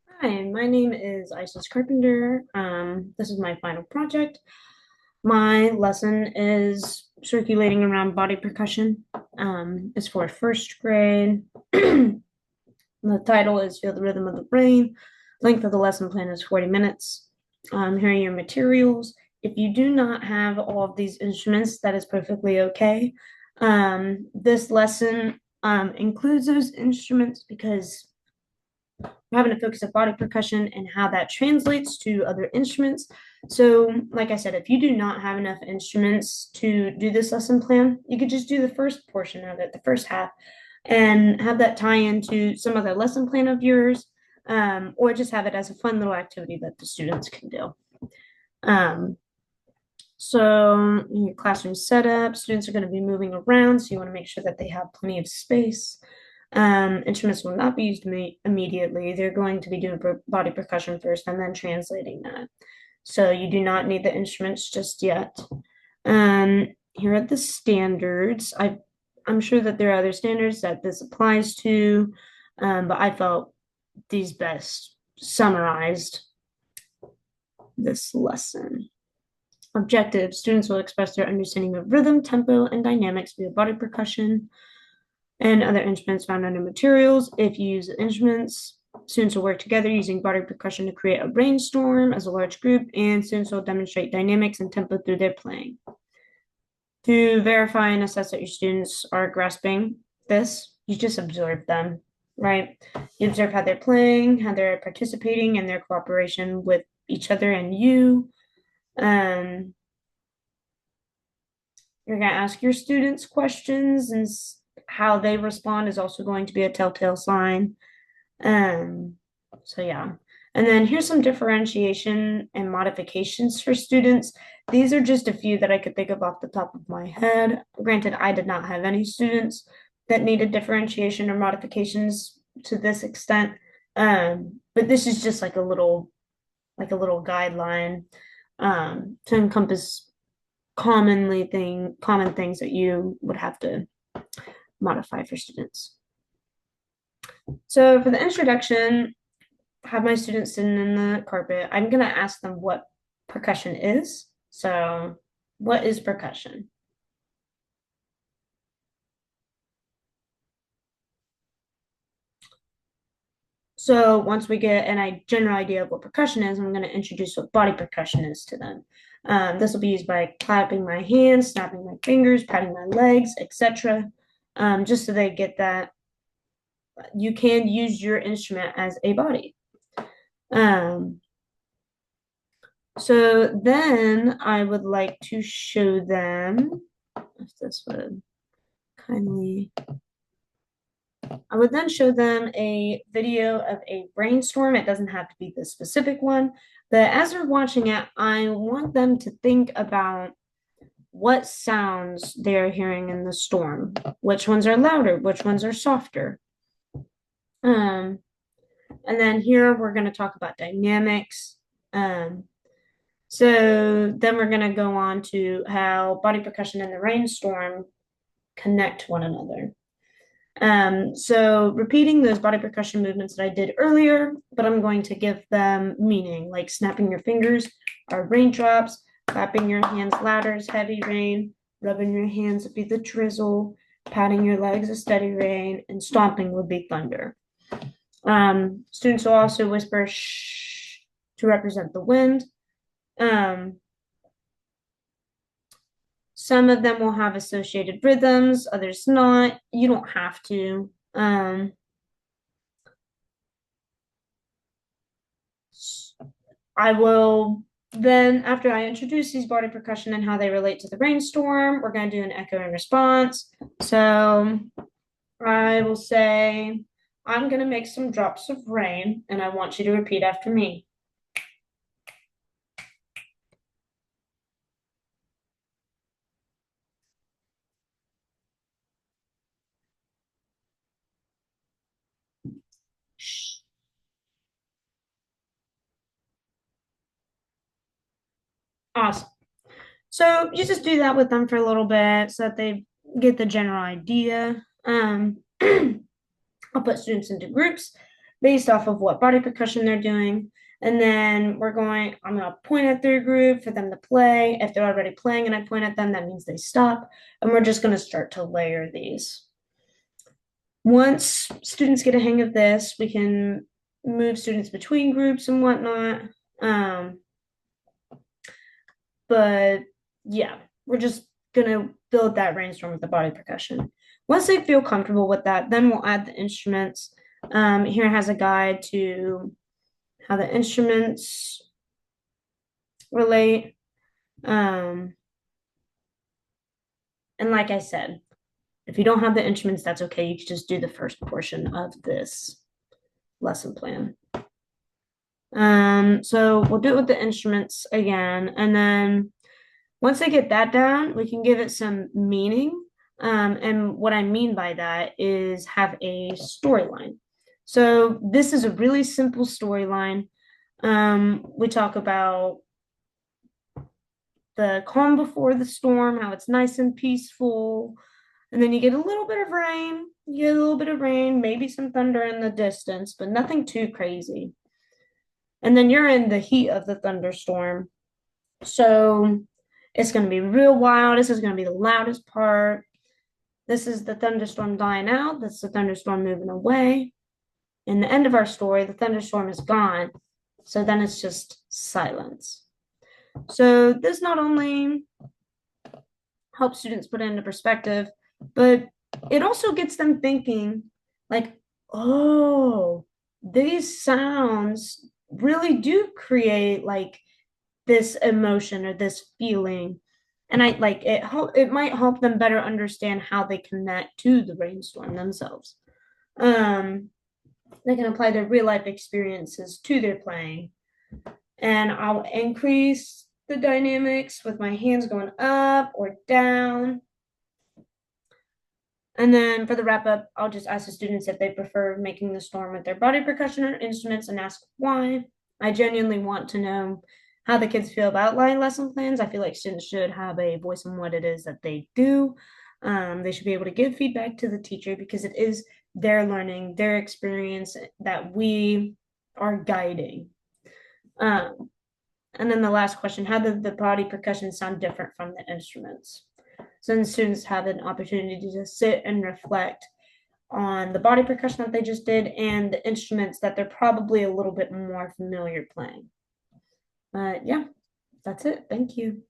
Hi, my name is Isis Carpenter. This is my final project. My lesson is circulating around body percussion. It's for first grade. The title is Feel the Rhythm of the Brain. Length of the lesson plan is 40 minutes. Here are your materials. If you do not have all of these instruments, that is perfectly okay. This lesson includes those instruments because we're having to focus on body percussion and how that translates to other instruments. So, like I said, if you do not have enough instruments to do this lesson plan, you could just do the first portion of it, the first half, and have that tie into some other lesson plan of yours, or just have it as a fun little activity that the students can do. Um, so, in your classroom setup, students are going to be moving around, so you want to make sure that they have plenty of space. Instruments will not be used immediately. They're going to be doing body percussion first and then translating that. So you do not need the instruments just yet. Here are the standards. I'm sure that there are other standards that this applies to, but I felt these best summarized this lesson. Objective: students will express their understanding of rhythm, tempo, and dynamics via body percussion and other instruments found under materials. If you use instruments, students will work together using body percussion to create a brainstorm as a large group, and students will demonstrate dynamics and tempo through their playing. To verify and assess that your students are grasping this, you just observe them, right? You observe how they're playing, how they're participating, and their cooperation with each other and you. Um, you're going to ask your students questions, and how they respond is also going to be a telltale sign. Um, so yeah. And then here's some differentiation and modifications for students. These are just a few that I could think of off the top of my head. Granted, I did not have any students that needed differentiation or modifications to this extent. But this is just like a little guideline to encompass common things that you would have to modify for students. So for the introduction, have my students sitting in the carpet. I'm gonna ask them what percussion is. So, what is percussion? So once we get a general idea of what percussion is, I'm going to introduce what body percussion is to them. This will be used by clapping my hands, snapping my fingers, patting my legs, etc. Just so they get that you can use your instrument as a body. Um, so then I would like to show them, if this would kindly, I would then show them a video of a brainstorm. It doesn't have to be the specific one, but as they're watching it, I want them to think about what sounds they're hearing in the storm. Which ones are louder? Which ones are softer? Um, and then here we're going to talk about dynamics. Um, so then we're going to go on to how body percussion and the rainstorm connect one another. So repeating those body percussion movements that I did earlier, but I'm going to give them meaning, like snapping your fingers are raindrops, clapping your hands louder is heavy rain, rubbing your hands would be the drizzle, patting your legs is steady rain, and stomping would be thunder. Students will also whisper shh to represent the wind. Um, some of them will have associated rhythms, others not. You don't have to. I will then, after I introduce these body percussion and how they relate to the brainstorm, we're going to do an echo and response. So I will say, I'm going to make some drops of rain, and I want you to repeat after me. Awesome. So you just do that with them for a little bit so that they get the general idea. I'll put students into groups. based off of what body percussion they're doing. And then I'm going to point at their group for them to play. If they're already playing and I point at them, that means they stop. And we're just going to start to layer these. Once students get a hang of this, we can move students between groups and whatnot. Um, but yeah, we're just gonna build that rainstorm with the body percussion. Once they feel comfortable with that, then we'll add the instruments. Here has a guide to how the instruments relate. And like I said, if you don't have the instruments, that's okay. You can just do the first portion of this lesson plan. So we'll do it with the instruments again, and then once I get that down, we can give it some meaning. And what I mean by that is have a storyline. So this is a really simple storyline. We talk about the calm before the storm, how it's nice and peaceful. And then you get a little bit of rain. You get a little bit of rain, maybe some thunder in the distance, but nothing too crazy. And then you're in the heat of the thunderstorm. So it's going to be real wild. This is going to be the loudest part. This is the thunderstorm dying out. That's the thunderstorm moving away. In the end of our story, the thunderstorm is gone. So then it's just silence. So this not only helps students put it into perspective, but it also gets them thinking like, oh, these sounds really do create like this emotion or this feeling. And it might help them better understand how they connect to the rainstorm themselves. They can apply their real life experiences to their playing. And I'll increase the dynamics with my hands going up or down. And then for the wrap up, I'll just ask the students if they prefer making the storm with their body percussion or instruments and ask why. I genuinely want to know how the kids feel about line lesson plans. I feel like students should have a voice in what it is that they do. They should be able to give feedback to the teacher because it is their learning, their experience that we are guiding. And then the last question, how did the body percussion sound different from the instruments? So then students have an opportunity to just sit and reflect on the body percussion that they just did and the instruments that they're probably a little bit more familiar playing. Yeah, that's it. Thank you.